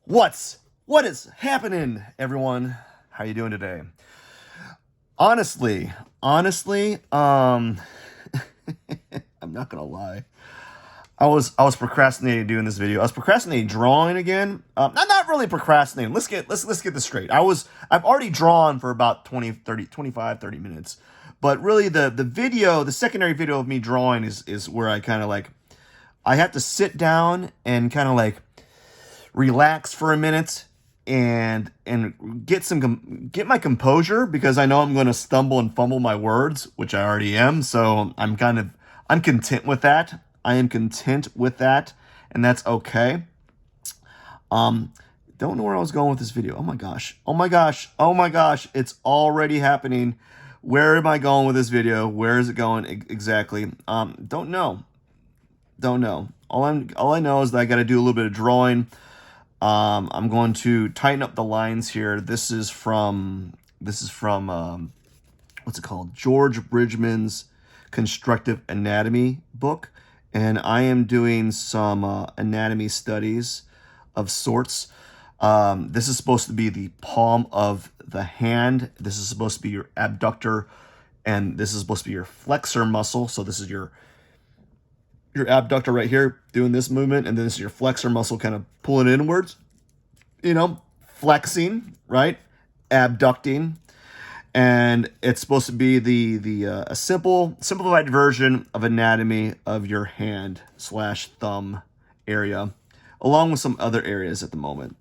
What is happening, everyone? How you doing today? Honestly, I'm not gonna lie. I was procrastinating doing this video. I was procrastinating drawing again. Not really procrastinating. Let's get this straight. I've already drawn for about 20, 30, 25, 30 minutes. But really the secondary video of me drawing is where I kind of like I have to sit down and kind of like relax for a minute and get my composure, because I know I'm going to stumble and fumble my words, which I already am. So I'm content with that. I am content with that, and that's okay. Don't know where I was going with this video. Oh my gosh, it's already happening. Where am I going with this video? Where is it going exactly? Don't know. All I know is that I got to do a little bit of drawing. I'm going to tighten up the lines here. This is from what's it called? George Bridgman's Constructive Anatomy book, and I am doing some anatomy studies of sorts. This is supposed to be the palm of the hand. This is supposed to be your abductor, and this is supposed to be your flexor muscle. So this is your abductor right here doing this movement, and then this is your flexor muscle kind of pulling inwards, flexing, right? Abducting. And it's supposed to be a simplified version of anatomy of your hand / thumb area, along with some other areas at the moment.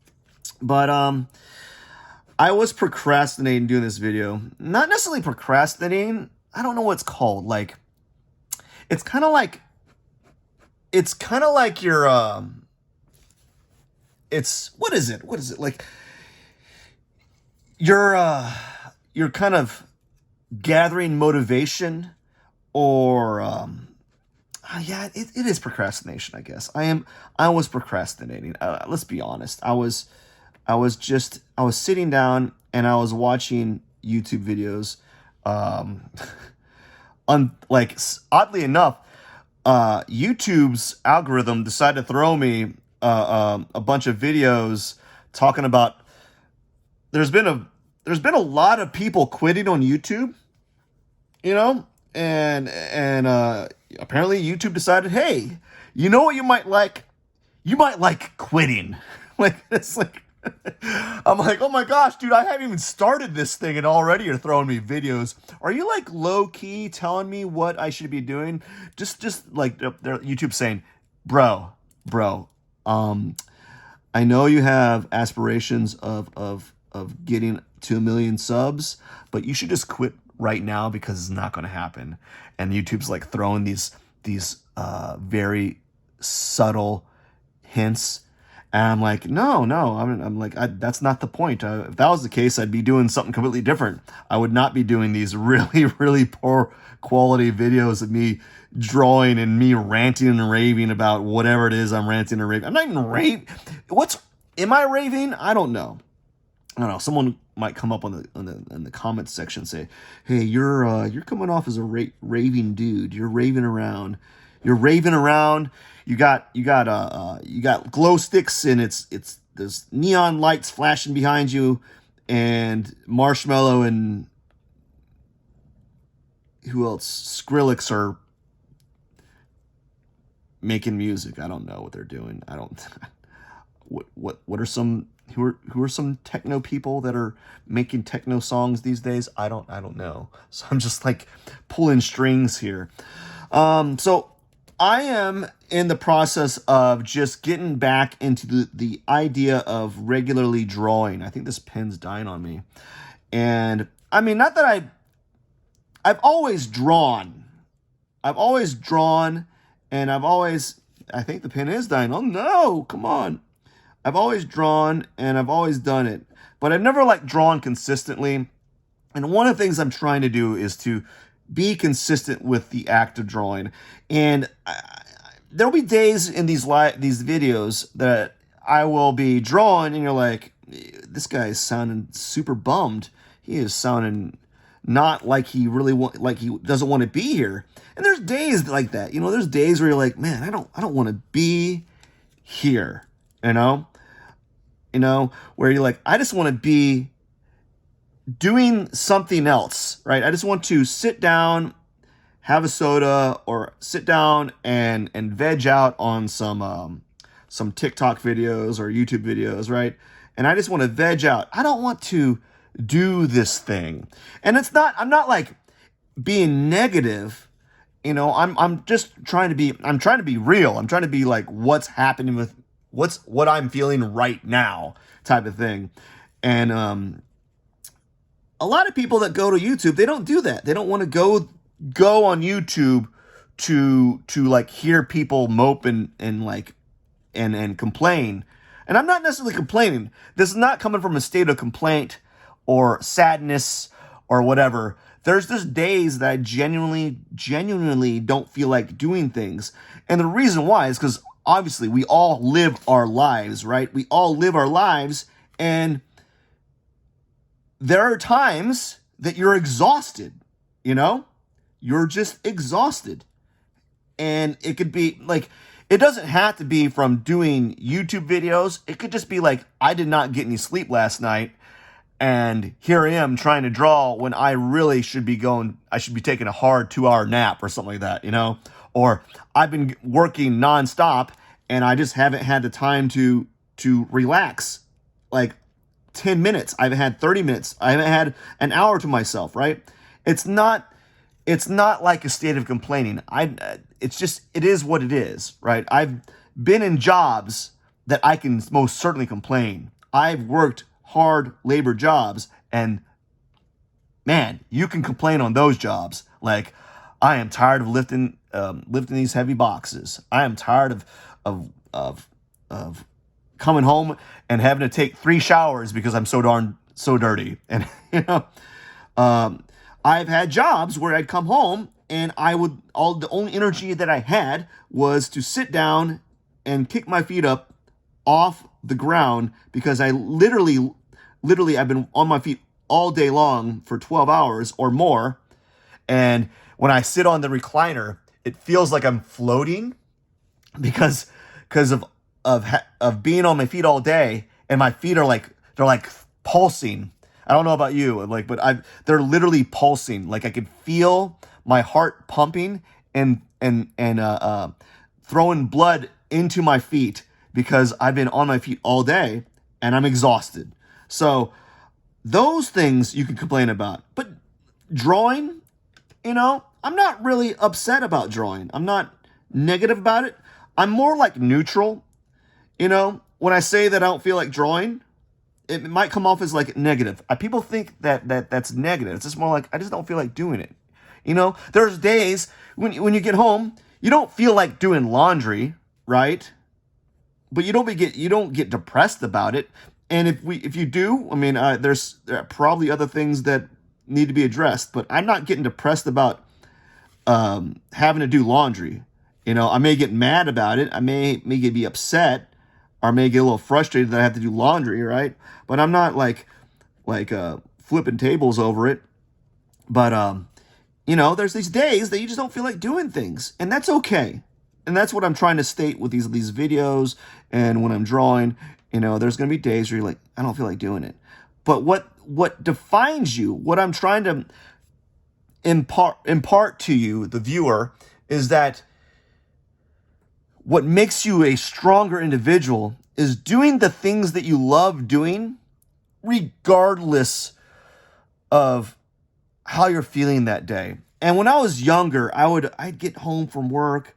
But I was procrastinating doing this video. Not necessarily procrastinating. I don't know what it's called. Like, it's kind of like your it's what is it like you're kind of gathering motivation, or yeah, it is procrastination, I guess. I was procrastinating. Let's be honest. I was sitting down and I was watching YouTube videos. Oddly enough, YouTube's algorithm decided to throw me a bunch of videos talking about there's been a lot of people quitting on YouTube, and apparently YouTube decided, hey, you know what you might like? You might like quitting. Like, it's like I'm like, oh my gosh, dude, I haven't even started this thing and already you're throwing me videos. Are you like low key telling me what I should be doing? Just like YouTube saying, bro, I know you have aspirations of getting to 1 million subs, but you should just quit right now because it's not going to happen. And YouTube's like throwing these very subtle hints. And I'm like, no, I'm like, that's not the point. If that was the case, I'd be doing something completely different. I would not be doing these really, really poor quality videos of me drawing and me ranting and raving about whatever it is I'm ranting and raving. I'm not even raving. Am I raving? I don't know. Someone might come up in the comments section and say, hey, you're coming off as a raving dude. You're raving around. You got glow sticks, and it's there's neon lights flashing behind you, and Marshmallow and who else? Skrillex are making music. I don't know what they're doing. I don't. What are some who are some techno people that are making techno songs these days? I don't know. So I'm just like pulling strings here. So I am in the process of just getting back into the idea of regularly drawing. I think this pen's dying on me. And I mean, not that I've always drawn. And I think the pen is dying. Oh no, come on. I've always drawn and I've always done it, but I've never like drawn consistently. And one of the things I'm trying to do is to be consistent with the act of drawing. And there'll be days in these videos that I will be drawing and you're like, this guy is sounding super bummed. He is sounding not like he doesn't want to be here. And there's days like that. There's days where you're like, man, I don't want to be here. you know, where you're like, I just want to be doing something else, right? I just want to sit down, have a soda, or sit down and veg out on some TikTok videos or YouTube videos, right? And I just want to veg out. I don't want to do this thing. And I'm not like being negative, you know. I'm just trying to be real. I'm trying to be like what's happening with what I'm feeling right now type of thing. And a lot of people that go to YouTube, they don't do that. They don't want to go on YouTube to like hear people mope and like and complain. And I'm not necessarily complaining. This is not coming from a state of complaint or sadness or whatever. There's just days that I genuinely don't feel like doing things. And the reason why is because obviously we all live our lives, right? We all live our lives, and there are times that you're exhausted, you know? You're just exhausted. And it could be like, it doesn't have to be from doing YouTube videos. It could just be like, I did not get any sleep last night, and here I am trying to draw when I really should be taking a hard 2-hour nap or something like that, you know? Or I've been working nonstop and I just haven't had the time to relax. Like 10 minutes. I haven't had 30 minutes. I haven't had an hour to myself, right? It's not like a state of complaining. It is what it is, right? I've been in jobs that I can most certainly complain. I've worked hard labor jobs, and man, you can complain on those jobs. Like, I am tired of lifting these heavy boxes. I am tired of coming home and having to take 3 showers because I'm so dirty. And you know, I've had jobs where I'd come home and the only energy that I had was to sit down and kick my feet up off the ground, because I literally I've been on my feet all day long for 12 hours or more. And when I sit on the recliner, it feels like I'm floating because of being on my feet all day, and my feet are they're like pulsing. I don't know about you, like, but they're literally pulsing. Like, I could feel my heart pumping and throwing blood into my feet because I've been on my feet all day and I'm exhausted. So those things you can complain about. But drawing, you know, I'm not really upset about drawing. I'm not negative about it. I'm more like neutral. You know, when I say that I don't feel like drawing, it might come off as like negative. People think that's negative. It's just more like, I just don't feel like doing it. You know, there's days when you get home, you don't feel like doing laundry, right? But you don't get depressed about it. And if you do, I mean, there are probably other things that need to be addressed. But I'm not getting depressed about having to do laundry. You know, I may get mad about it. I may be upset, or may get a little frustrated that I have to do laundry, right? But I'm not like flipping tables over it. But you know, there's these days that you just don't feel like doing things, and that's okay. And that's what I'm trying to state with these videos, and when I'm drawing. You know, there's going to be days where you're like, I don't feel like doing it. But what defines you, what I'm trying to impart to you, the viewer, is that what makes you a stronger individual is doing the things that you love doing, regardless of how you're feeling that day. And when I was younger, I'd get home from work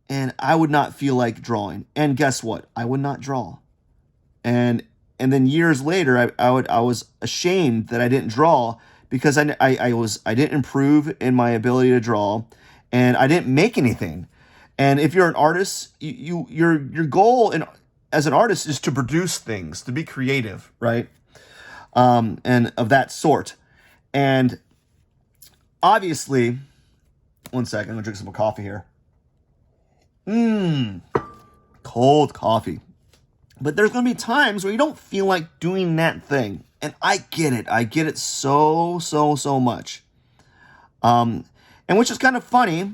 and I would not feel like drawing. And guess what? I would not draw. And then years later, I was ashamed that I didn't draw, because I didn't improve in my ability to draw, and I didn't make anything. And if you're an artist, your goal as an artist is to produce things, to be creative, right? And of that sort. And obviously, one second, I'm gonna drink some coffee here. Cold coffee. But there's going to be times where you don't feel like doing that thing. And I get it. I get it so much. And which is kind of funny,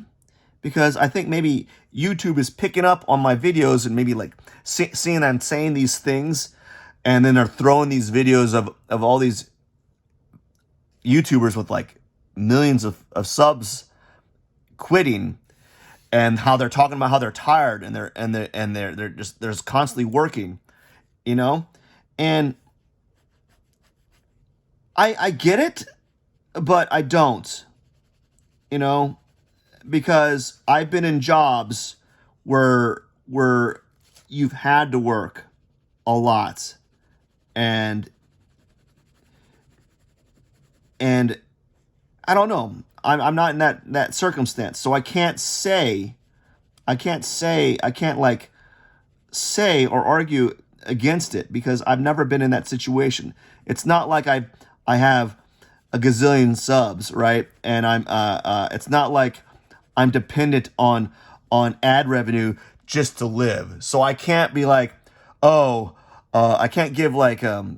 because I think maybe YouTube is picking up on my videos and maybe like seeing I'm saying these things And then they're throwing these videos of all these YouTubers with like millions of subs quitting, and how they're talking about how they're tired and they're just constantly working, you know? And I get it, but I don't, you know, because I've been in jobs where you've had to work a lot, and I don't know. I'm not in that circumstance, so I can't like say or argue against it because I've never been in that situation. It's not like I have a gazillion subs, right? And it's not like I'm dependent on ad revenue just to live. So I can't be like, oh, I can't give like I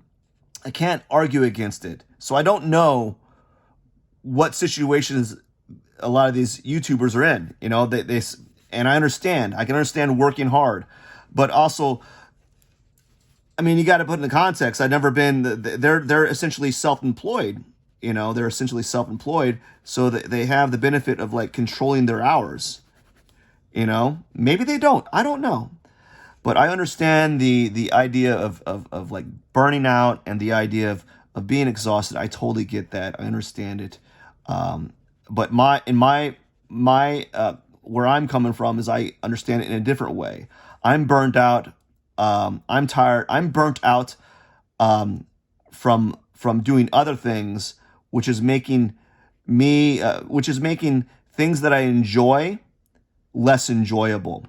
can't argue against it. So I don't know what situations a lot of these YouTubers are in. You know, they and I can understand working hard, but also, I mean, you got to put in the context. I've never been. They're essentially self-employed. You know, they're essentially self-employed, so that they have the benefit of like controlling their hours. You know, maybe they don't. I don't know, but I understand the idea of like burning out and the idea of being exhausted. I totally get that. I understand it. But my where I'm coming from is I understand it in a different way. I'm burned out. I'm tired. I'm burnt out from doing other things, which is making things that I enjoy less enjoyable.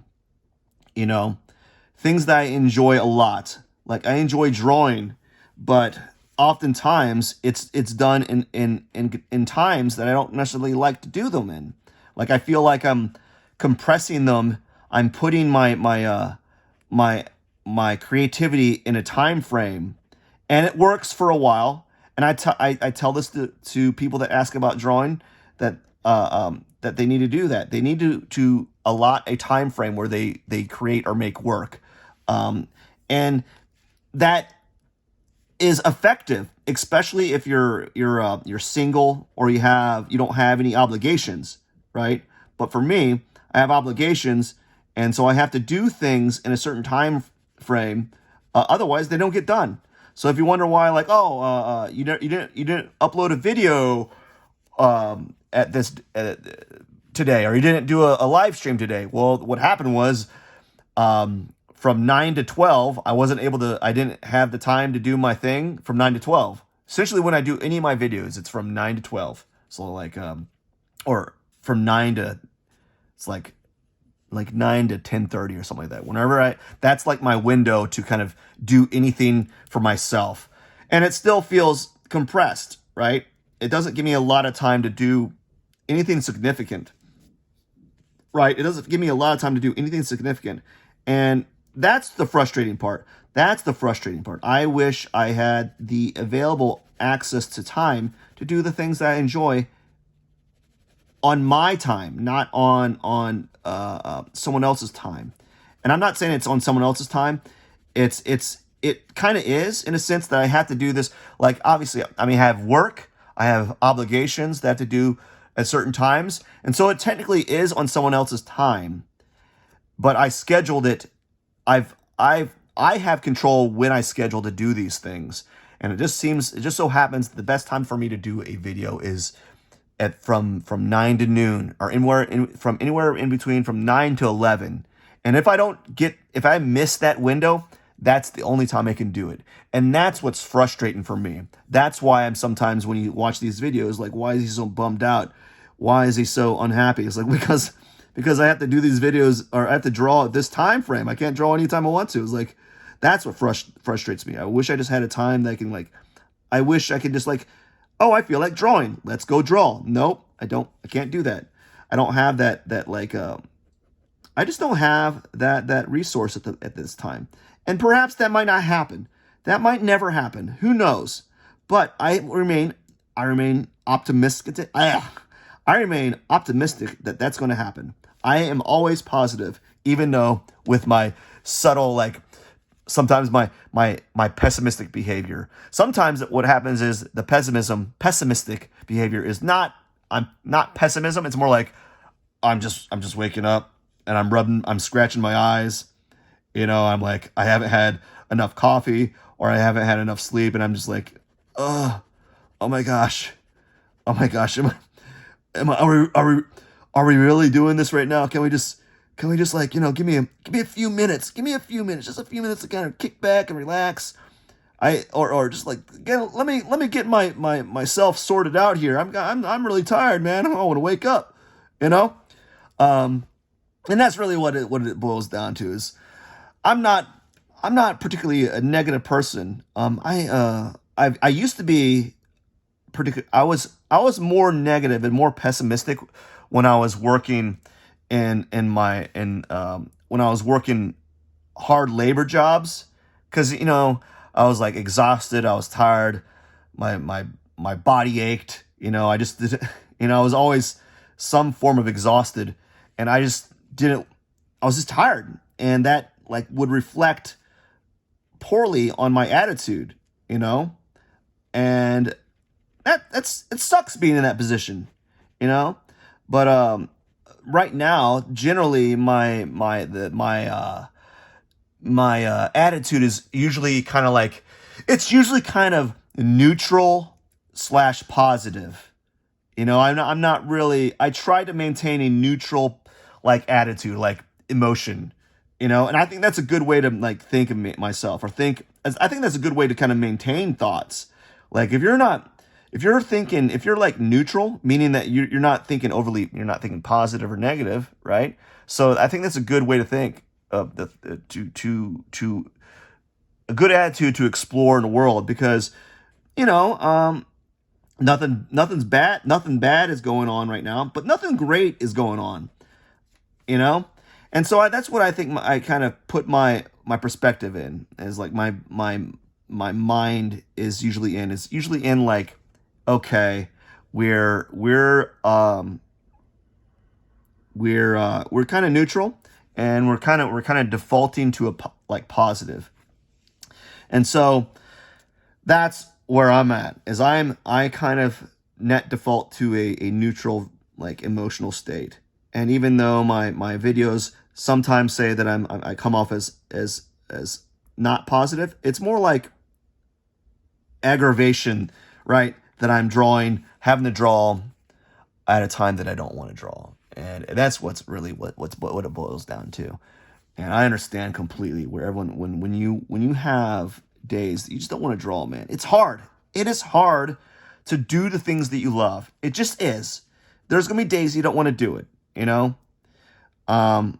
You know, things that I enjoy a lot. Like I enjoy drawing, but oftentimes it's done in times that I don't necessarily like to do them in. Like I feel like I'm compressing them. I'm putting my creativity in a time frame, and it works for a while. And I tell this to people that ask about drawing, that that they need to do that. They need to allot a time frame where they create or make work, and that is effective, especially if you're single or you don't have any obligations, right? But for me, I have obligations, and so I have to do things in a certain time frame. Otherwise, they don't get done. So if you wonder why, like, oh, you didn't upload a video at this today, or you didn't do a live stream today. Well, what happened was, from 9 to 12, I didn't have the time to do my thing from 9 to 12. Essentially, when I do any of my videos, it's from 9 to 12. So like, or from 9 to, it's like 9 to 10:30 or something like that. That's like my window to kind of do anything for myself. And it still feels compressed, right? It doesn't give me a lot of time to do anything significant, right? It doesn't give me a lot of time to do anything significant. And that's the frustrating part. I wish I had the available access to time to do the things that I enjoy on my time, not on someone else's time. And I'm not saying it's on someone else's time. It kind of is, in a sense, that I have to do this. Like, obviously, I mean, I have work, I have obligations that I have to do at certain times, and so it technically is on someone else's time. But I scheduled it. I have control when I schedule to do these things, and it just so happens the best time for me to do a video is from 9 to noon, or anywhere in between from 9 to 11. And if I miss that window, that's the only time I can do it. And that's what's frustrating for me. That's why I'm sometimes, when you watch these videos, like, why is he so bummed out? Why is he so unhappy? It's like, because I have to do these videos, or I have to draw at this time frame. I can't draw anytime I want to. It's like, that's what frustrates me. I wish I just had a time that I wish I could just like, oh, I feel like drawing. Let's go draw. Nope, I don't. I can't do that. I don't have that I just don't have that resource at this time. And perhaps that might not happen. That might never happen. Who knows? But I remain optimistic. I remain optimistic that that's going to happen. I am always positive, even though with my subtle sometimes my pessimistic behavior. Sometimes what happens is the pessimistic behavior is not, I'm not pessimism. It's more like I'm just waking up and I'm scratching my eyes. I'm like, I haven't had enough coffee or I haven't had enough sleep, and I'm just like, oh, oh my gosh, oh my gosh, am I are we really doing this right now? Can we just like, give me a few minutes, just a few minutes to kind of kick back and relax. Or just like, let me get myself sorted out here. I'm really tired, man. I want to wake up, you know. Um, and that's really what it boils down to is I'm not I'm not particularly a negative person. I used to be particular. I was more negative and more pessimistic when I was working when I was working hard labor jobs, because I was like exhausted. I was tired. My body ached. I just did. I was always some form of exhausted, and I just didn't. I was just tired, and that like would reflect poorly on my attitude. And it sucks being in that position. You know, but right now, generally my attitude is usually kind of like, it's usually kind of neutral slash positive. I'm not really. I try to maintain a neutral like attitude, like emotion. And I think that's a good way to like think of myself, or think. I think that's a good way to kind of maintain thoughts. Like if you're like neutral, meaning that you're not thinking overly, you're not thinking positive or negative, right? So I think that's a good way to think of to a good attitude to explore in the world, because you know nothing bad is going on right now, but nothing great is going on. you know and so that's what I think I kind of put my perspective in, is like my mind is usually in like, okay, we're kind of neutral, and we're kind of defaulting to like positive. And so that's where I'm at, is I kind of net default to a neutral like emotional state. And even though my videos sometimes say that I come off as not positive, it's more like aggravation, right? That I'm having to draw at a time that I don't want to draw. And that's what's really what it boils down to. And I understand completely where everyone, when you have days that you just don't want to draw, man. It's hard. It is hard to do the things that you love. It just is. There's gonna be days you don't want to do it. Um,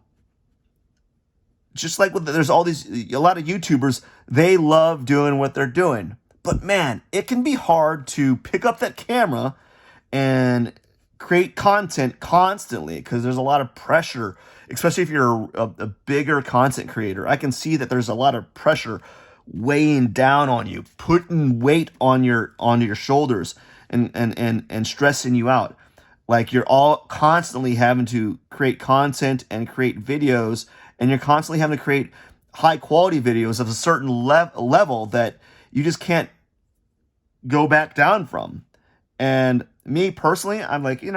just like there's a lot of YouTubers, they love doing what they're doing. But man, it can be hard to pick up that camera and create content constantly, because there's a lot of pressure, especially if you're a bigger content creator. I can see that there's a lot of pressure weighing down on you, putting weight on your shoulders, and stressing you out. Like you're all constantly having to create content and create videos, and you're constantly having to create high quality videos of a certain level that you just can't go back down from. And me personally, I'm like, you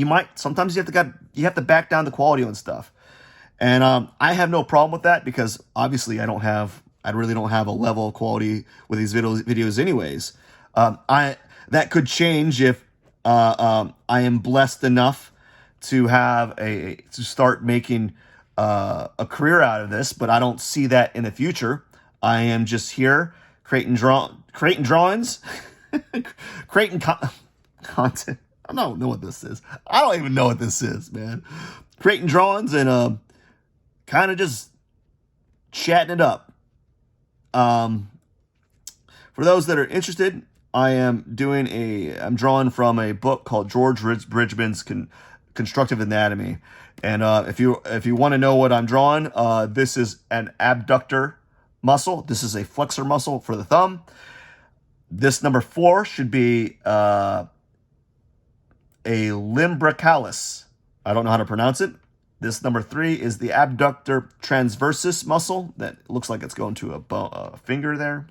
might sometimes you have to back down the quality on stuff. And I have no problem with that, because obviously I really don't have a level of quality with these videos anyways. That could change if I am blessed enough to to start making a career out of this, but I don't see that in the future. I am just here creating drawings, creating content. I don't know what this is. I don't even know what this is, man. Creating drawings and kind of just chatting it up. For those that are interested, I'm drawing from a book called George Bridgman's Constructive Anatomy. And if you want to know what I'm drawing, this is an abductor muscle. This is a flexor muscle for the thumb. This number 4 should be a lumbricalis. I don't know how to pronounce it. This number 3 is the abductor transversus muscle that looks like it's going to a finger there.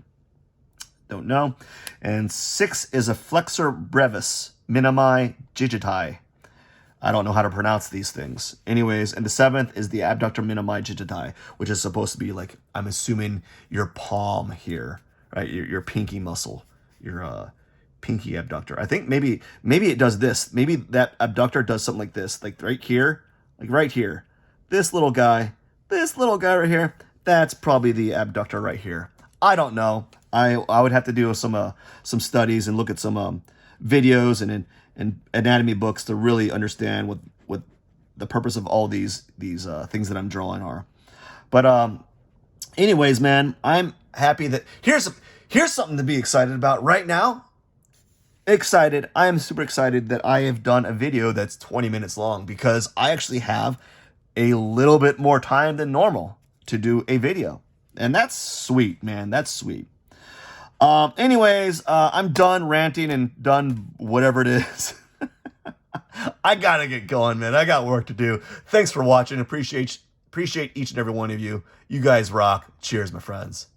Don't know. And 6 is a flexor brevis minimi digiti. I don't know how to pronounce these things. Anyways, and the 7th is the abductor minimi digiti, which is supposed to be like, I'm assuming your palm here, right? Your pinky muscle, your pinky abductor. I think maybe it does this. Maybe that abductor does something like this, like right here, This little guy right here, that's probably the abductor right here. I don't know. I would have to do some studies and look at some videos and anatomy books to really understand what the purpose of all these things that I'm drawing are. But anyways, man, I'm happy that here's something to be excited about right now. I am super excited that I have done a video that's 20 minutes long, because I actually have a little bit more time than normal to do a video. And that's sweet, man. That's sweet. Anyways, I'm done ranting and done whatever it is. I gotta get going, man. I got work to do. Thanks for watching. Appreciate each and every one of you. You guys rock. Cheers, my friends.